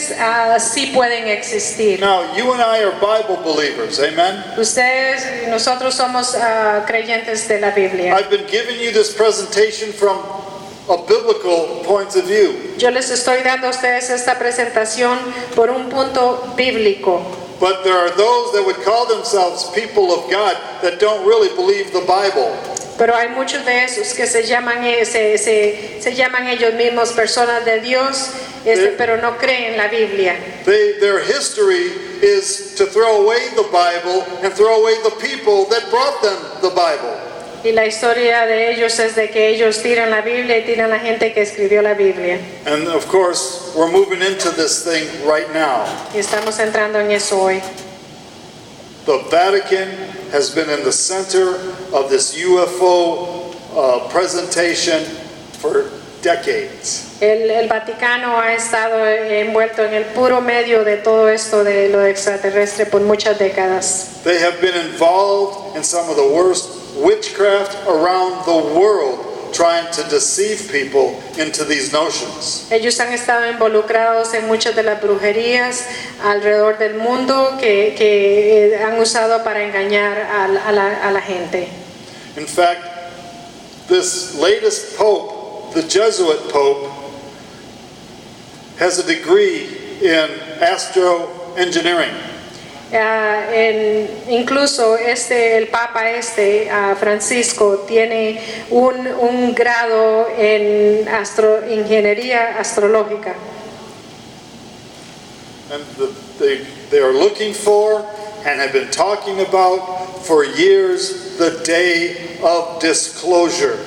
extraterrestres sí pueden existir. Now, you and I are Bible believers, amen? Ustedes y nosotros somos creyentes de la Biblia. I've been giving you this presentation from a biblical point of view. Yo les estoy dando a ustedes esta presentación por un punto bíblico. But there are those that would call themselves people of God that don't really believe the Bible. Pero hay muchos de esos que se llaman ellos mismos personas de Dios, pero no creen la Biblia. Their history is to throw away the Bible and throw away the people that brought them the Bible. Y la historia de ellos es de que ellos tiran la Biblia y tiran la gente que escribió la Biblia. And of course, we're moving into this thing right now. Y estamos entrando en eso hoy. The Vatican has been in the center of this UFO presentation for decades. El Vaticano ha estado envuelto en el puro medio de todo esto de lo extraterrestre por muchas décadas. They have been involved in some of the worst witchcraft around the world, trying to deceive people into these notions. Ellos han estado involucrados en muchas de las brujerías alrededor del mundo que han usado para engañar a la gente. In fact, this latest pope, the Jesuit pope, has a degree in astroengineering. Incluso el Papa Francisco tiene un grado en ingeniería astrológica. And they are looking for and have been talking about for years the day of disclosure.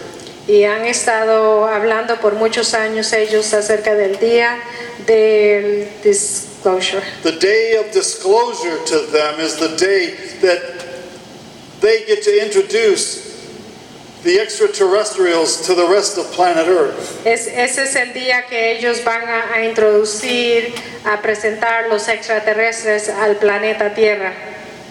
Y han estado hablando por muchos años ellos acerca del día del disclosure. The day of disclosure to them is the day that they get to introduce the extraterrestrials to the rest of planet Earth. Ese es el día que ellos van a introducir, a presentar los extraterrestres al planeta Tierra.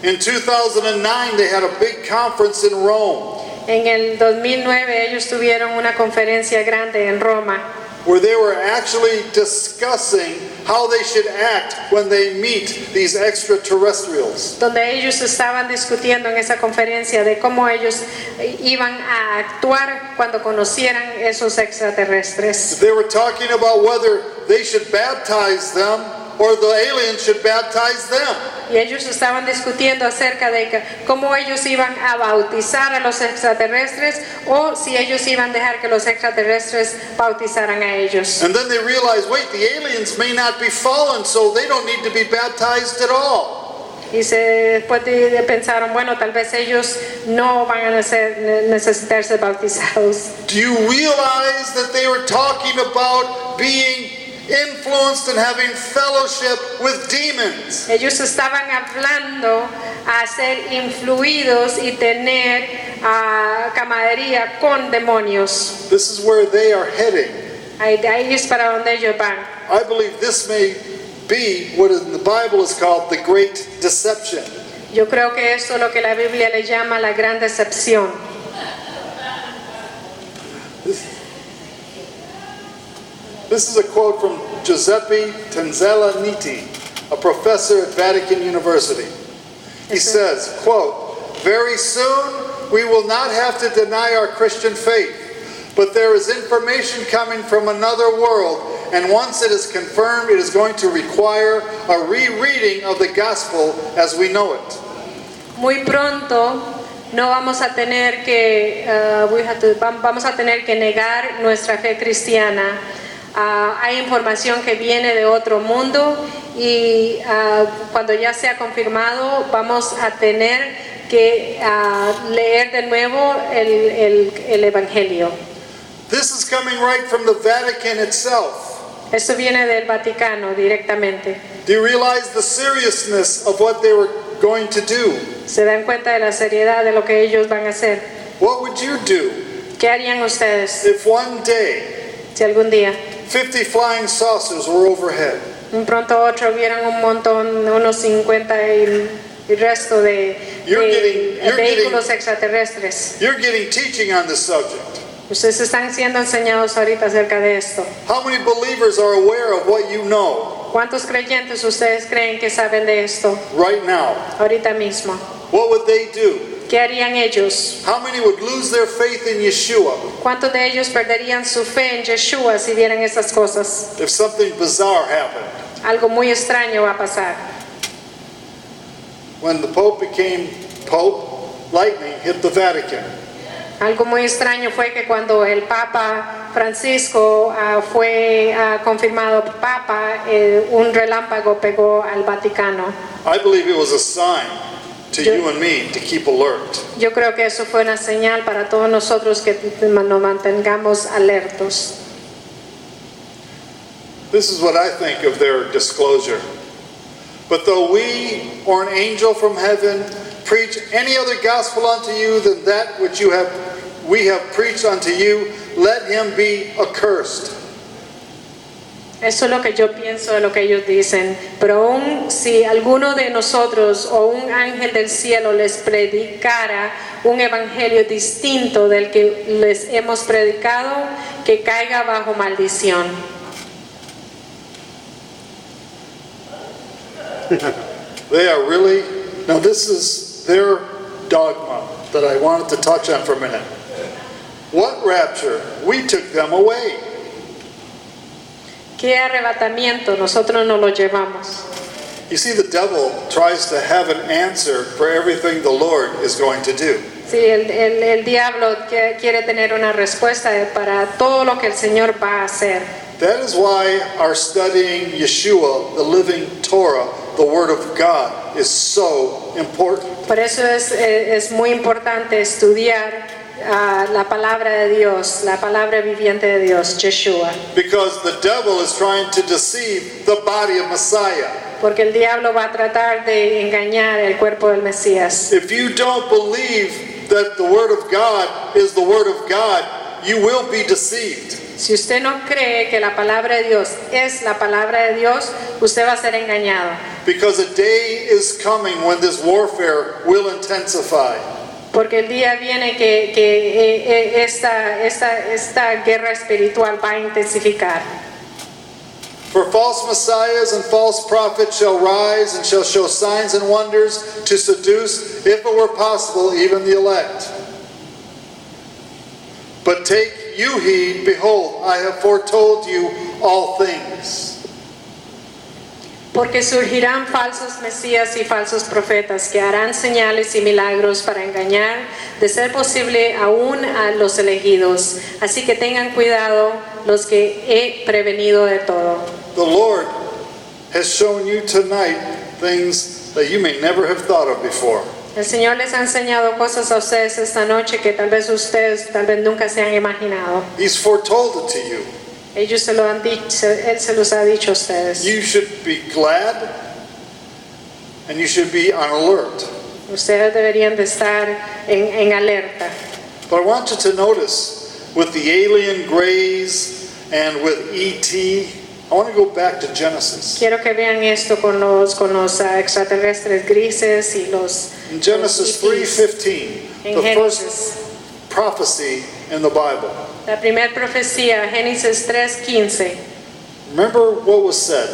In 2009, they had a big conference in Rome. En el 2009 ellos tuvieron una conferencia grande en Roma, where they were actually discussing how they should act when they meet these extraterrestrials. donde ellos estaban discutiendo en esa conferencia de cómo ellos iban a actuar cuando conocieran esos extraterrestres. They were talking about whether they should baptize them or the aliens should baptize them. Y ellos estaban discutiendo acerca de cómo ellos iban a bautizar a los extraterrestres o si ellos iban a dejar que los extraterrestres bautizaran a ellos. And then they realized, wait, the aliens may not be fallen, so they don't need to be baptized at all. Y después pensaron, bueno, tal vez ellos no van a necesitar ser bautizados. Do you realize that they were talking about being influenced and having fellowship with demons? Ellos estaban hablando a ser influidos y tener camaradería con demonios. This is where they are heading. Ahí es para donde ellos van. I believe this may be what in the Bible is called the great deception. Yo creo que esto es lo que la Biblia le llama la gran decepción. This is a quote from Giuseppe Tanzella-Nitti, a professor at Vatican University. He says, quote, "Very soon we will not have to deny our Christian faith, but there is information coming from another world, and once it is confirmed, it is going to require a rereading of the gospel as we know it." Muy pronto no vamos a tener que vamos a tener que negar nuestra fe cristiana. Hay información que viene de otro mundo y cuando ya sea confirmado vamos a tener que leer de nuevo el Evangelio. This is coming right from the Vatican itself. Esto viene del Vaticano directamente. Do you realize the seriousness of what they were going to do? ¿Se dan cuenta de la seriedad de lo que ellos van a hacer? What would you do ¿Qué harían ustedes if one day si algún día 50 flying saucers were overhead? un pronto otro vieran un montón, unos 50 y resto de vehículos extraterrestres? You're getting teaching on this subject. Ustedes están siendo enseñados ahorita acerca de esto. How many believers are aware of what you know? ¿Cuántos creyentes ustedes creen que saben de esto right now, ahorita mismo? what would they do? ¿Qué harían ellos? How many would lose their faith in Yeshua ¿Cuántos de ellos perderían su fe en Yeshua si vieran esas cosas? if something bizarre happened? Algo muy extraño va a pasar. When the Pope became Pope, lightning hit the Vatican. Algo muy extraño fue que cuando el Papa Francisco fue confirmado Papa, un relámpago pegó al Vaticano. I believe it was a sign to you and me to keep alert. Yo creo que eso fue una señal para todos nosotros que nos mantengamos alertos. This is what I think of their disclosure. But though we or an angel from heaven preach any other gospel unto you than that which we have preached unto you, let him be accursed. Eso es lo que yo pienso de lo que ellos dicen. Pero aún si alguno de nosotros o un ángel del cielo les predicara un evangelio distinto del que les hemos predicado, que caiga bajo maldición. They are really, now this is their dogma that I wanted to touch on for a minute. What rapture? We took them away. ¿Qué arrebatamiento? Nosotros no lo llevamos. You see, the devil tries to have an answer for everything the Lord is going to do. Sí, el diablo quiere tener una respuesta para todo lo que el Señor va a hacer. That is why our studying Yeshua, the living Torah, the Word of God, is so important. Por eso es muy importante estudiar la palabra de Dios, la palabra viviente de Dios, Yeshua. Because the devil is trying to deceive the body of Messiah. Porque el diablo va a tratar de engañar el cuerpo del Mesías. If you don't believe that the Word of God is the Word of God, you will be deceived. Si usted no cree que la palabra de Dios es la palabra de Dios, usted va a ser engañado. Because a day is coming when this warfare will intensify. Porque el día viene que esta guerra espiritual va a intensificar. For false messiahs and false prophets shall rise and shall show signs and wonders to seduce, if it were possible, even the elect. But take you heed, behold, I have foretold you all things. Porque surgirán falsos mesías y falsos profetas que harán señales y milagros para engañar, de ser posible, aún a los elegidos. Así que tengan cuidado los que he prevenido de todo. The Lord has shown you tonight things that you may never have thought of before. El Señor les ha enseñado cosas a ustedes esta noche que tal vez ustedes nunca se han imaginado. He's foretold it to you. Ellos se lo han dicho, Él se los ha dicho a ustedes. You should be glad and you should be on alert. Ustedes deberían de estar en alerta. But I want you to notice with the alien grays and with E.T., I want to go back to Genesis. Quiero que vean esto con los extraterrestres grises y los. In Genesis 3:15, the first prophecy in the Bible. La primera profecía, Génesis 3:15. Remember what was said.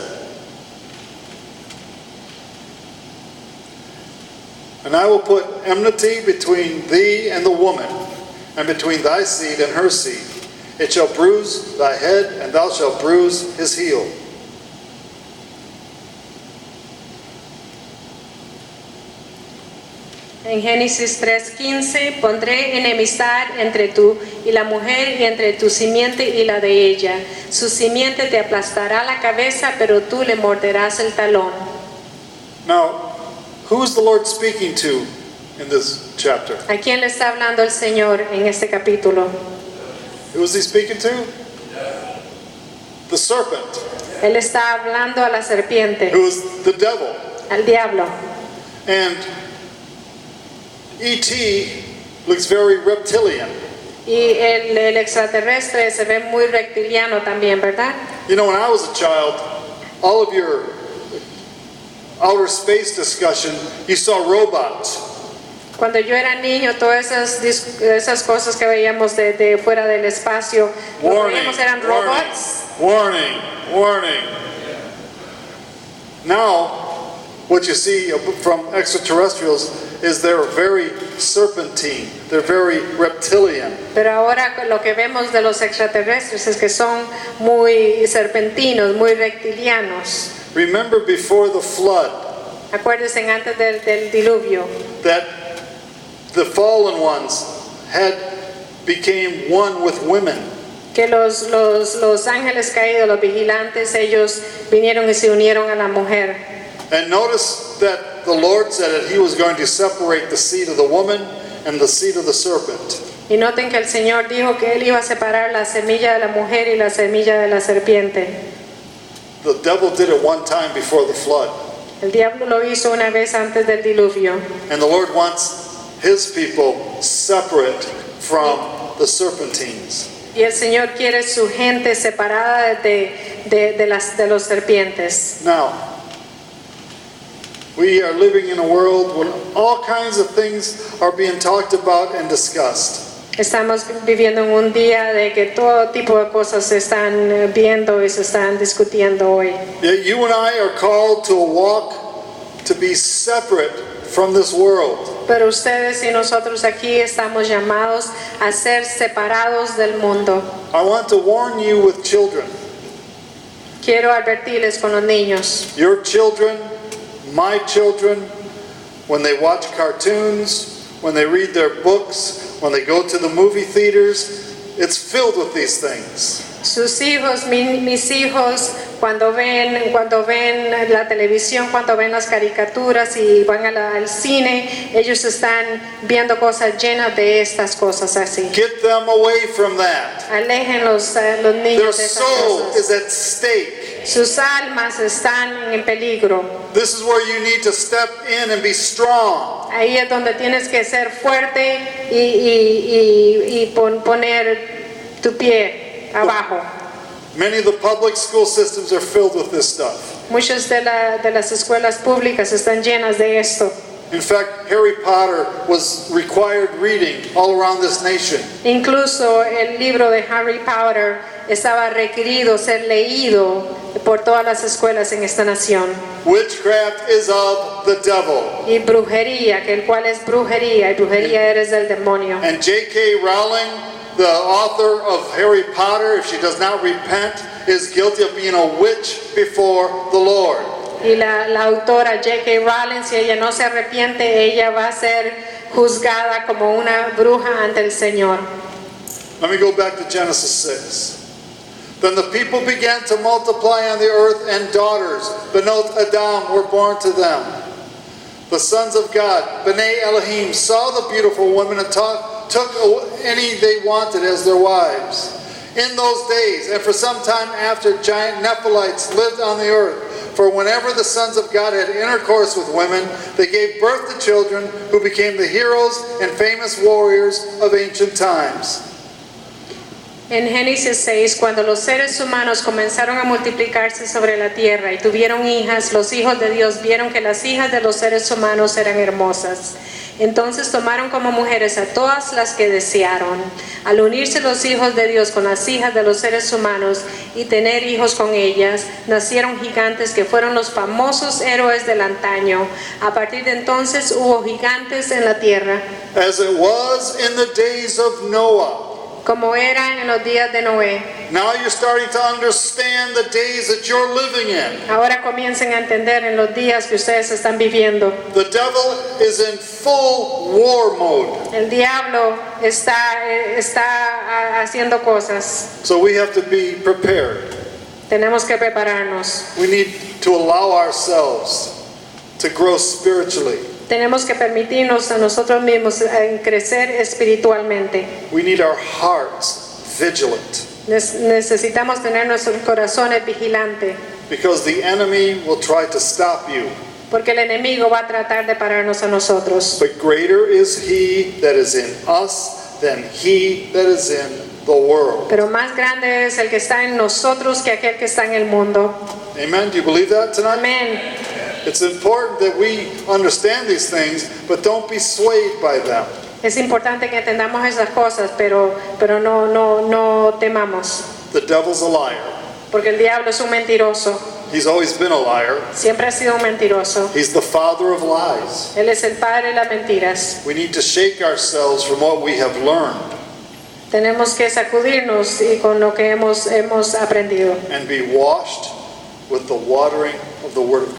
And I will put enmity between thee and the woman, and between thy seed and her seed. It shall bruise thy head, and thou shalt bruise his heel. En Génesis 3:15, pondré enemistad entre tú y la mujer y entre tu simiente y la de ella. Su simiente te aplastará la cabeza, pero tú le morderás el talón. Now, who is the Lord speaking to in this chapter? ¿A quién le está hablando el Señor en este capítulo? Who is he speaking to? The serpent. Él está hablando a la serpiente, Who is the devil. al diablo. And E.T. looks very reptilian. Y el extraterrestre se ve muy reptiliano también, ¿verdad? You know, when I was a child, all of your outer space discussion, you saw robots. Cuando yo era niño, todas esas cosas que veíamos de fuera del espacio, lo que veíamos eran robots. Warning, warning. Now, what you see from extraterrestrials is they're very serpentine, they're very reptilian. Pero ahora lo que vemos de los extraterrestres es que son muy serpentinos, muy reptilianos. Remember before the flood Acuérdense antes del diluvio that the fallen ones had became one with women. que los ángeles caídos, los vigilantes, ellos vinieron y se unieron a la mujer. And notice that the Lord said that he was going to separate the seed of the woman and the seed of the serpent. Y noten que el Señor dijo que Él iba a separar la semilla de la mujer y la semilla de la serpiente. The devil did it one time before the flood. El diablo lo hizo una vez antes del diluvio. And the Lord wants his people separate from the serpentines. Y el Señor quiere su gente separada de los serpientes. Now, we are living in a world when all kinds of things are being talked about and discussed. Estamos viviendo en un día de que todo tipo de cosas se están viendo y se están discutiendo hoy. Yet you and I are called to a walk to be separate from this world. Pero ustedes y nosotros aquí estamos llamados a ser separados del mundo. I want to warn you with children. Quiero advertirles con los niños. Your children, my children, when they watch cartoons, when they read their books, when they go to the movie theaters, it's filled with these things. Sus hijos, mis hijos, cuando ven la televisión, cuando ven las caricaturas y van al cine, ellos están viendo cosas llenas de estas cosas así. Get them away from that. Alejen los niños Their de esas soul cosas. is at stake. Sus almas están en peligro. This is where you need to step in and be strong. Ahí es donde tienes que ser fuerte y poner tu pie abajo. Many of the public school systems are filled with this stuff. Muchas de las escuelas públicas están llenas de esto. In fact, Harry Potter was required reading all around this nation. Incluso el libro de Harry Potter estaba requerido ser leído por todas las escuelas en esta nación. Witchcraft is of the devil. Y brujería, que el cual es brujería, y brujería eres del demonio. And J.K. Rowling, the author of Harry Potter, if she does not repent, is guilty of being a witch before the Lord. Y la autora J.K. Rowling, si ella no se arrepiente, ella va a ser juzgada como una bruja ante el Señor. Let me go back to Genesis 6. Then the people began to multiply on the earth, and daughters, Benot Adam, were born to them. The sons of God, B'nai Elohim, saw the beautiful women and took any they wanted as their wives. In those days, and for some time after, giant Nephilites lived on the earth. For whenever the sons of God had intercourse with women, they gave birth to children who became the heroes and famous warriors of ancient times. En Génesis 6, cuando los seres humanos comenzaron a multiplicarse sobre la tierra y tuvieron hijas, los hijos de Dios vieron que las hijas de los seres humanos eran hermosas. Entonces tomaron como mujeres a todas las que desearon. Al unirse los hijos de Dios con las hijas de los seres humanos y tener hijos con ellas, nacieron gigantes que fueron los famosos héroes del antaño. A partir de entonces hubo gigantes en la tierra. As it was in the days of Noah. Como era en los días de Noé. Now you're starting to understand the days that you're living in. Ahora comiencen a entender en los días que ustedes están viviendo. The devil is in full war mode. El diablo está haciendo cosas. So we have to be prepared. Tenemos que prepararnos. We need to allow ourselves to grow spiritually. Tenemos que permitirnos a nosotros mismos crecer espiritualmente. We need our hearts vigilant. Necesitamos tener nuestros corazones vigilantes. Because the enemy will try to stop you. Porque el enemigo va a tratar de pararnos a nosotros. But greater is he that is in us than he that is in the world. Pero más grande es el que está en nosotros que aquel que está en el mundo. Amen. Do you believe that tonight? Amén. It's important that we understand these things, but don't be swayed by them. Es importante que entendamos esas cosas, pero no temamos. The devil's a liar. Porque el diablo es un mentiroso. He's always been a liar. Siempre ha sido un mentiroso. He's the father of lies. Él es el padre de las mentiras. We need to shake ourselves from what we have learned Tenemos que sacudirnos y con lo que hemos aprendido and be washed with the watering of the Word of God.